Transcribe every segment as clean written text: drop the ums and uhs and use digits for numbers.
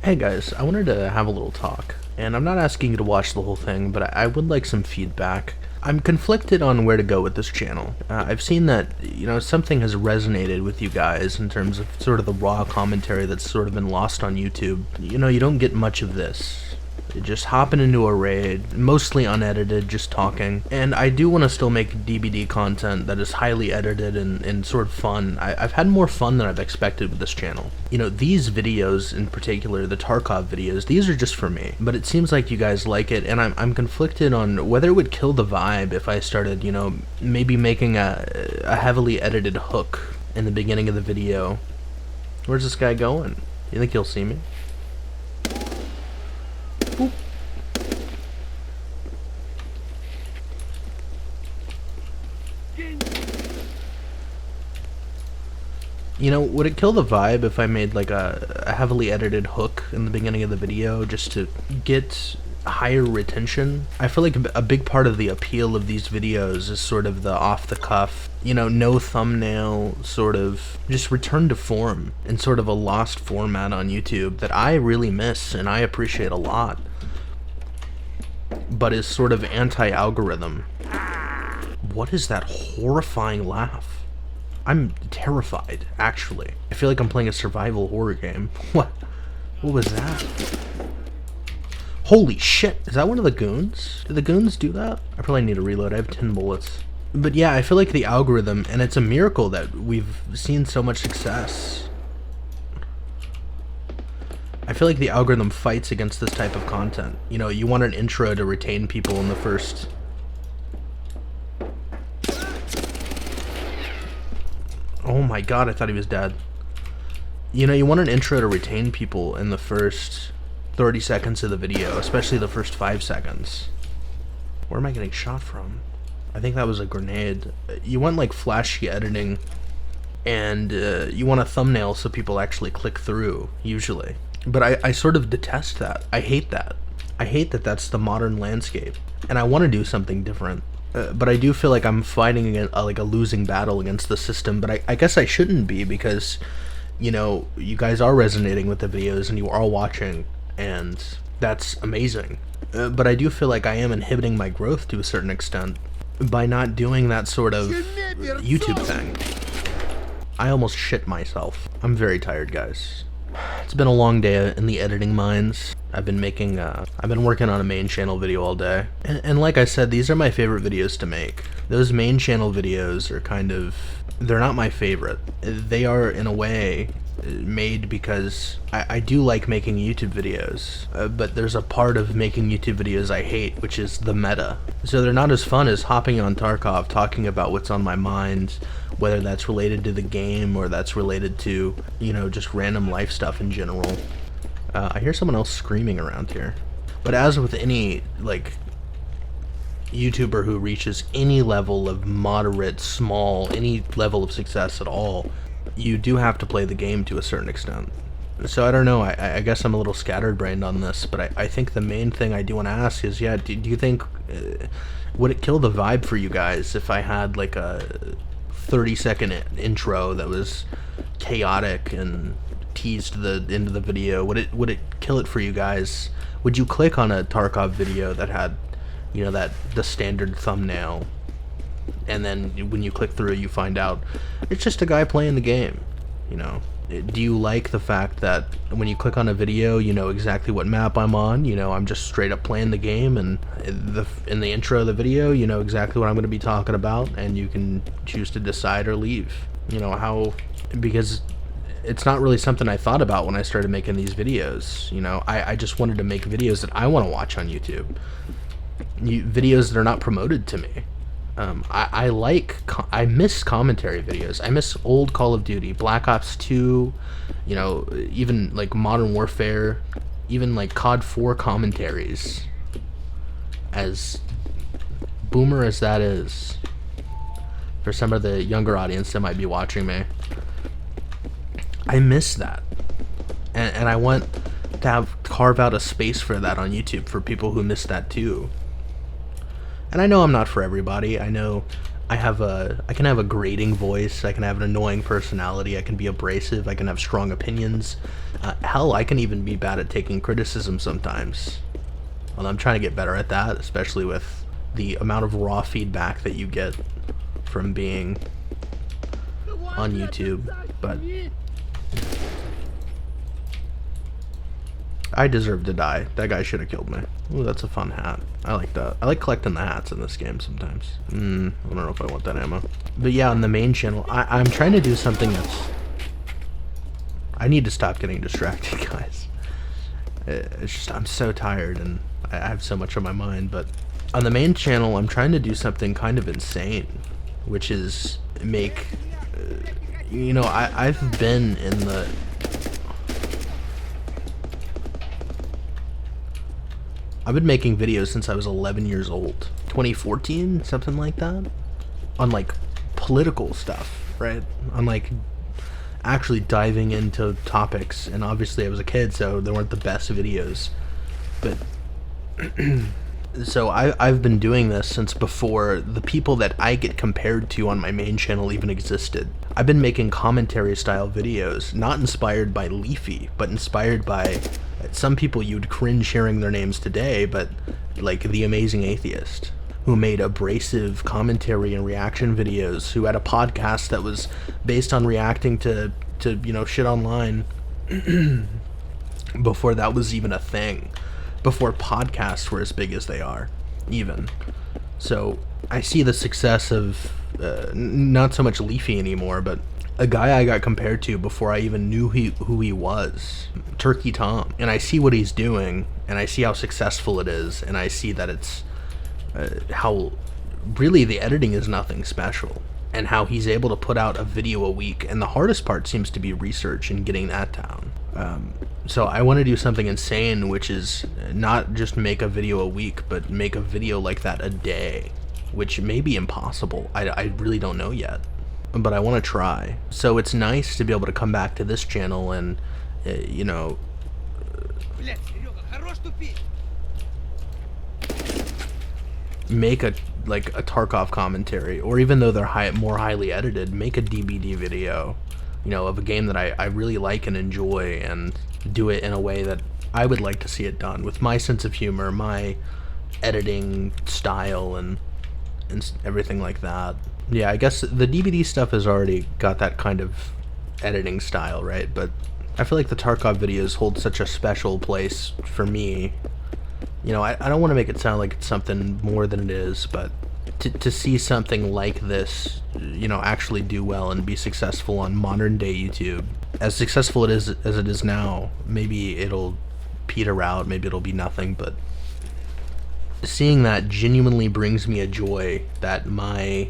Hey guys, I wanted to have a little talk, and I'm not asking you to watch the whole thing, but I would like some feedback. I'm conflicted on where to go with this channel. I've seen that, something has resonated with you guys in terms of sort of the raw commentary that's sort of been lost on YouTube. You don't get much of this. Just hopping into a raid, mostly unedited, just talking. And I do want to still make DBD content that is highly edited and sort of fun. I've had more fun than I've expected with this channel. These videos in particular, the Tarkov videos, these are just for me. But it seems like you guys like it, and I'm conflicted on whether it would kill the vibe if I started, maybe making a heavily edited hook in the beginning of the video. Where's this guy going? You think he'll see me? Boop. Would it kill the vibe if I made like a heavily edited hook in the beginning of the video just to get higher retention? I feel like a big part of the appeal of these videos is sort of the off-the-cuff, no thumbnail, sort of just return to form in sort of a lost format on YouTube that I really miss and I appreciate a lot, but is sort of anti-algorithm. What is that horrifying laugh? I'm terrified, actually. I feel like I'm playing a survival horror game. What was that? Holy shit, is that one of the goons? Did the goons do that? I probably need to reload, I have 10 bullets. But yeah, I feel like the algorithm, and it's a miracle that we've seen so much success. I feel like the algorithm fights against this type of content. You want an intro to retain people in the first... Oh my god, I thought he was dead. You want an intro to retain people in the first 30 seconds of the video, especially the first 5 seconds. Where am I getting shot from? I think that was a grenade. You want like flashy editing, and you want a thumbnail so people actually click through, usually. But I sort of detest that. I hate that. I hate that that's the modern landscape, and I want to do something different. But I do feel like I'm fighting a losing battle against the system, but I guess I shouldn't be, because, you guys are resonating with the videos and you are watching, and that's amazing. But I do feel like I am inhibiting my growth to a certain extent by not doing that sort of YouTube thing. I almost shit myself. I'm very tired, guys. It's been a long day in the editing mines. I've been working on a main channel video all day. And like I said, these are my favorite videos to make. Those main channel videos are they're not my favorite. They are, in a way, made because I do like making YouTube videos, but there's a part of making YouTube videos I hate, which is the meta. So they're not as fun as hopping on Tarkov, talking about what's on my mind, whether that's related to the game or that's related to, just random life stuff in general. I hear someone else screaming around here. But as with any, YouTuber who reaches any level of moderate, small, any level of success at all, you do have to play the game to a certain extent. So I don't know, I guess I'm a little scatterbrained on this, but I think the main thing I do want to ask is, do you think, would it kill the vibe for you guys if I had like a 30-second intro that was chaotic and teased the end of the video? Would it kill it for you guys? Would you click on a Tarkov video that had, the standard thumbnail, and then when you click through you find out it's just a guy playing the game? Do you like the fact that when you click on a video, you know exactly what map I'm on? I'm just straight up playing the game, and in the intro of the video, you know exactly what I'm going to be talking about, and you can choose to decide or leave. Because it's not really something I thought about when I started making these videos. I just wanted to make videos that I want to watch on YouTube. Videos that are not promoted to me. I miss commentary videos. I miss old Call of Duty, Black Ops 2, even like Modern Warfare, even like COD 4 commentaries. As boomer as that is, for some of the younger audience that might be watching me, I miss that. And I want to carve out a space for that on YouTube for people who miss that too. And I know I'm not for everybody. I know I can have a grating voice, I can have an annoying personality, I can be abrasive, I can have strong opinions. Hell, I can even be bad at taking criticism sometimes. Well, I'm trying to get better at that, especially with the amount of raw feedback that you get from being on YouTube. But I deserve to die. That guy should have killed me. Ooh, that's a fun hat. I like that. I like collecting the hats in this game sometimes. I don't know if I want that ammo. But yeah, on the main channel, I'm trying to do something that's... I need to stop getting distracted, guys. It's just, I'm so tired and I have so much on my mind. But on the main channel, I'm trying to do something kind of insane, which is make... you know, I've been in the... I've been making videos since I was 11 years old. 2014, something like that? On, like, political stuff, right? On, like, actually diving into topics. And obviously I was a kid, so they weren't the best videos. But... so I've been doing this since before the people that I get compared to on my main channel even existed. I've been making commentary style videos, not inspired by Leafy, but inspired by some people you'd cringe hearing their names today, but like The Amazing Atheist, who made abrasive commentary and reaction videos, who had a podcast that was based on reacting to you know, shit online before that was even a thing. Before podcasts were as big as they are, even. So I see the success of not so much Leafy anymore, but a guy I got compared to before I even knew who he was, Turkey Tom. And I see what he's doing, and I see how successful it is, and I see that it's how really the editing is nothing special, and how he's able to put out a video a week. And the hardest part seems to be research and getting that down. So I want to do something insane, which is not just make a video a week, but make a video like that a day, which may be impossible. I really don't know yet, but I want to try. So it's nice to be able to come back to this channel and, you know, make a Tarkov commentary, or even though they're more highly edited, make a DBD video, you know, of a game that I really like and enjoy, and do it in a way that I would like to see it done, with my sense of humor, my editing style, and everything like that. Yeah, I guess the DBD stuff has already got that kind of editing style, right? But I feel like the Tarkov videos hold such a special place for me. You know, I don't want to make it sound like it's something more than it is, but to see something like this, you know, actually do well and be successful on modern day YouTube, as successful it is as it is now, maybe it'll peter out, maybe it'll be nothing, but seeing that genuinely brings me a joy that my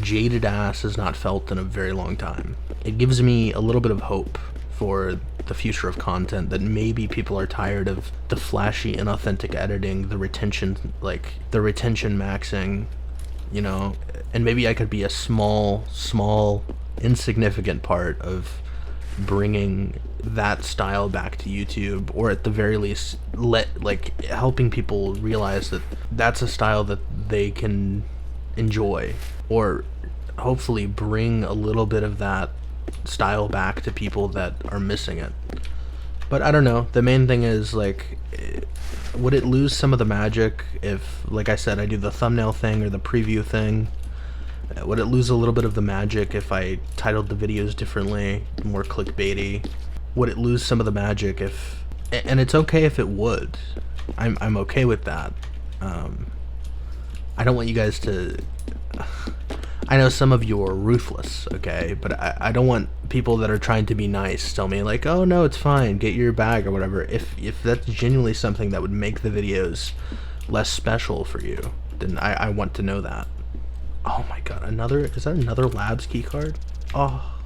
jaded ass has not felt in a very long time. It gives me a little bit of hope for the future of content, that maybe people are tired of the flashy, inauthentic editing, the retention maxing, you know, and maybe I could be a small, insignificant part of bringing that style back to YouTube, or at the very least helping people realize that that's a style that they can enjoy, or hopefully bring a little bit of that style back to people that are missing it. But I don't know, the main thing is, like, would it lose some of the magic if, like I said, I do the thumbnail thing or the preview thing? Would it lose a little bit of the magic if I titled the videos differently, more clickbaity? Would it lose some of the magic if... And it's okay if it would. I'm okay with that. I don't want you guys to... I know some of you are ruthless, okay? But I don't want people that are trying to be nice tell me, like, oh no, it's fine, get your bag or whatever. If that's genuinely something that would make the videos less special for you, then I want to know that. Oh my god, is that another labs keycard? Oh.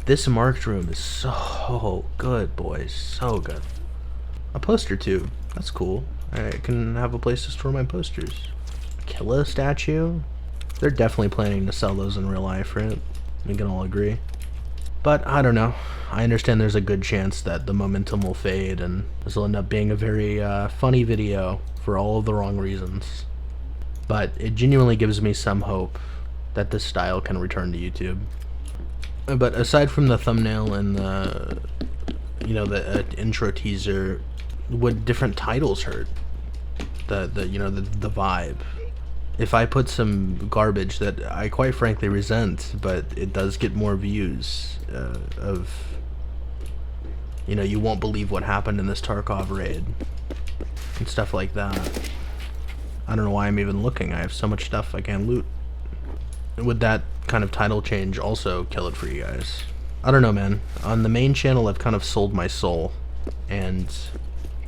This marked room is so good, boys. So good. A poster too. That's cool. I can have a place to store my posters. Killa statue? They're definitely planning to sell those in real life, right? We can all agree. But I don't know. I understand there's a good chance that the momentum will fade, and this will end up being a very funny video for all of the wrong reasons. but it genuinely gives me some hope that this style can return to YouTube. But aside from the thumbnail and the, you know, the intro teaser, would different titles hurt the vibe? If I put some garbage that I quite frankly resent, but it does get more views, of, you know, you won't believe what happened in this Tarkov raid and stuff like that. I don't know why I'm even looking. I have so much stuff I can't loot. Would that kind of title change also kill it for you guys? I don't know, man. On the main channel, I've kind of sold my soul, and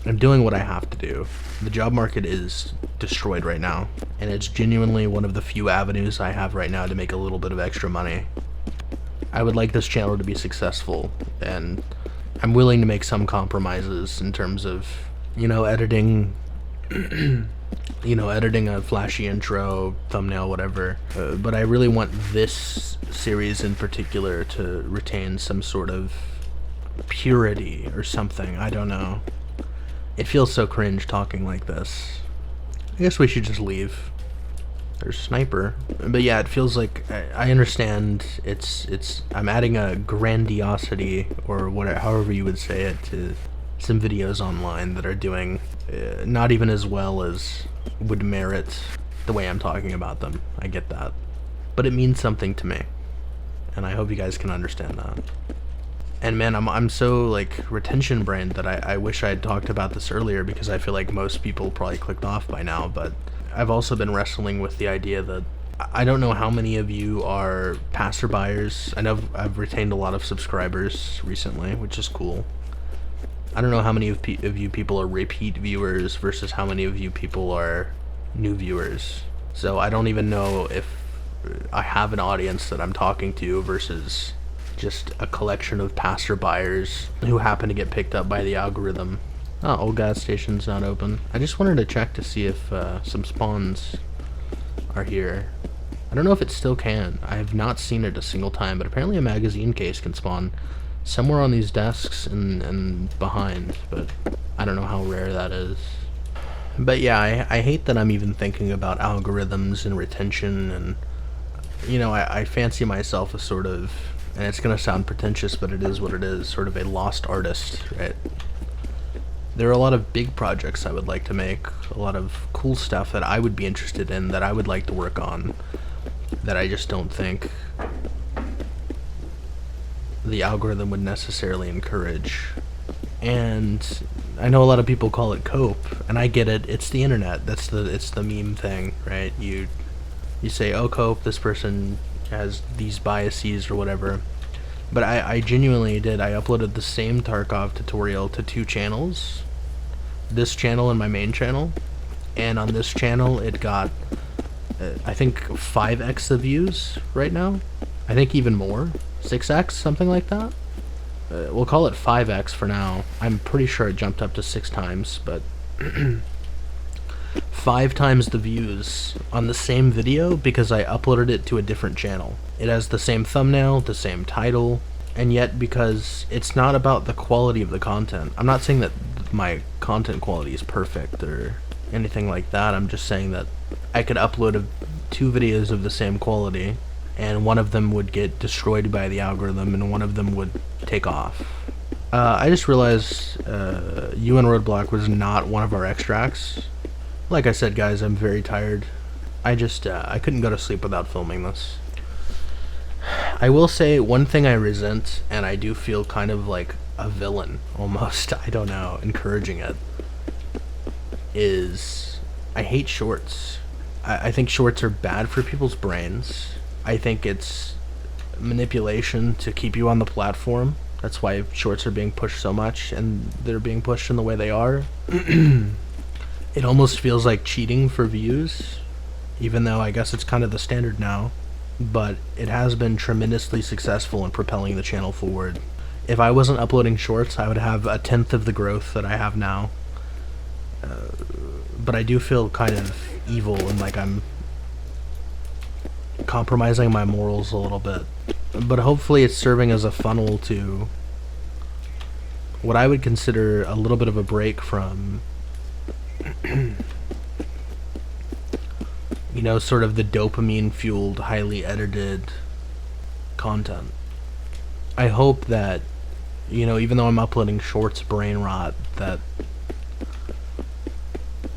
I'm doing what I have to do. The job market is destroyed right now, and it's genuinely one of the few avenues I have right now to make a little bit of extra money. I would like this channel to be successful, and I'm willing to make some compromises in terms of, you know, editing editing a flashy intro, thumbnail, whatever. But I really want this series in particular to retain some sort of purity or something. I don't know. It feels so cringe talking like this. I guess we should just leave. There's Sniper. But yeah, it feels like I understand I'm adding a grandiosity, or whatever, however you would say it, to some videos online that are doing not even as well as would merit the way I'm talking about them. I get that. But it means something to me, and I hope you guys can understand that. And man, I'm so like retention brained that I wish I had talked about this earlier, because I feel like most people probably clicked off by now. But I've also been wrestling with the idea that I don't know how many of you are passerbyers. I know I've retained a lot of subscribers recently, which is cool. I don't know how many of you people are repeat viewers versus how many of you people are new viewers. So I don't even know if I have an audience that I'm talking to versus just a collection of passerbyers who happen to get picked up by the algorithm. Oh, old gas station's not open. I just wanted to check to see if some spawns are here. I don't know if it still can. I have not seen it a single time, but apparently a magazine case can spawn somewhere on these desks and behind, but I don't know how rare that is. But yeah, I hate that I'm even thinking about algorithms and retention, and, you know, I fancy myself as sort of, and it's gonna sound pretentious, but it is what it is, sort of a lost artist, right? There are a lot of big projects I would like to make, a lot of cool stuff that I would be interested in, that I would like to work on, that I just don't think the algorithm would necessarily encourage. And I know a lot of people call it cope, and I get it. It's the internet. It's the meme thing, right? You say, oh, cope, this person has these biases or whatever. But I genuinely did. I uploaded the same Tarkov tutorial to 2 channels. This channel and my main channel. And on this channel it got I think 5x the views right now. I think even more. 6x, something like that. We'll call it 5x for now. I'm pretty sure it jumped up to 6 times, but 5 times the views on the same video because I uploaded it to a different channel. It has the same thumbnail, the same title, and yet because it's not about the quality of the content. I'm not saying that my content quality is perfect or anything like that. I'm just saying that I could upload 2 videos of the same quality, and one of them would get destroyed by the algorithm and one of them would take off. I just realized UN Roadblock was not one of our extracts. Like I said, guys, I'm very tired. I couldn't go to sleep without filming this. I will say one thing I resent, and I do feel kind of like a villain almost, I don't know, encouraging it, is I hate shorts. I think shorts are bad for people's brains. I think it's manipulation to keep you on the platform. That's why shorts are being pushed so much, and they're being pushed in the way they are. It almost feels like cheating for views, even though I guess it's kind of the standard now. But it has been tremendously successful in propelling the channel forward. If I wasn't uploading shorts, I would have 1/10 of the growth that I have now. But I do feel kind of evil, and like I'm compromising my morals a little bit. But hopefully it's serving as a funnel to what I would consider a little bit of a break from You know, sort of the dopamine fueled, highly edited content. I hope that, you know, even though I'm uploading shorts brain rot, that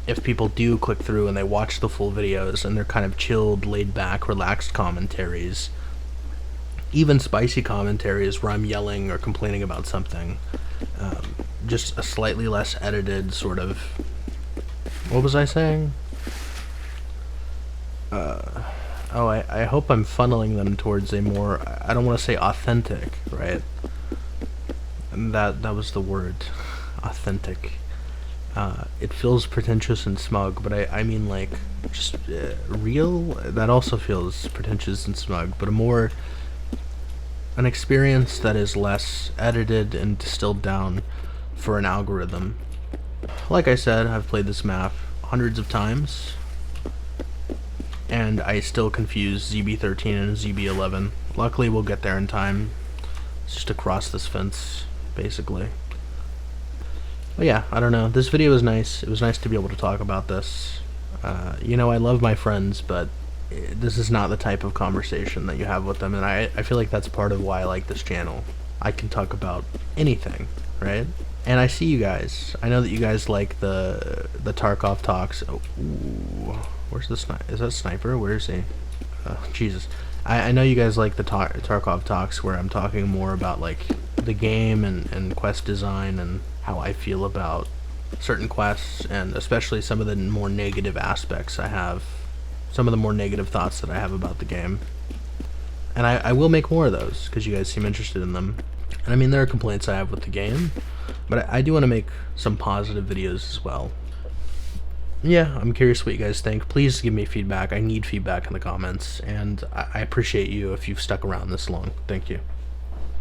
if people do click through and they watch the full videos and they're kind of chilled, laid back, relaxed commentaries, even spicy commentaries where I'm yelling or complaining about something, just a slightly less edited sort of, what was I saying? I hope I'm funneling them towards a more, I don't want to say authentic, right? And that was the word, authentic. It feels pretentious and smug, but I mean like just real. That also feels pretentious and smug, but an experience that is less edited and distilled down for an algorithm. Like I said, I've played this map hundreds of times, and I still confuse ZB13 and ZB11. Luckily, we'll get there in time. It's just across this fence, basically. But yeah, I don't know. This video was nice. It was nice to be able to talk about this. You know, I love my friends, but this is not the type of conversation that you have with them, and I feel like that's part of why I like this channel. I can talk about anything, right? And I see you guys. I know that you guys like the Tarkov talks. Oh, ooh, where's the sniper? Is that sniper? Where is he? Jesus. I know you guys like the Tarkov talks where I'm talking more about like the game and quest design and how I feel about certain quests, and especially some of the more negative aspects I have, some of the more negative thoughts that I have about the game. And I will make more of those because you guys seem interested in them. And I mean, there are complaints I have with the game, but I do want to make some positive videos as well. Yeah, I'm curious what you guys think. Please give me feedback. I need feedback in the comments, and I appreciate you if you've stuck around this long. Thank you.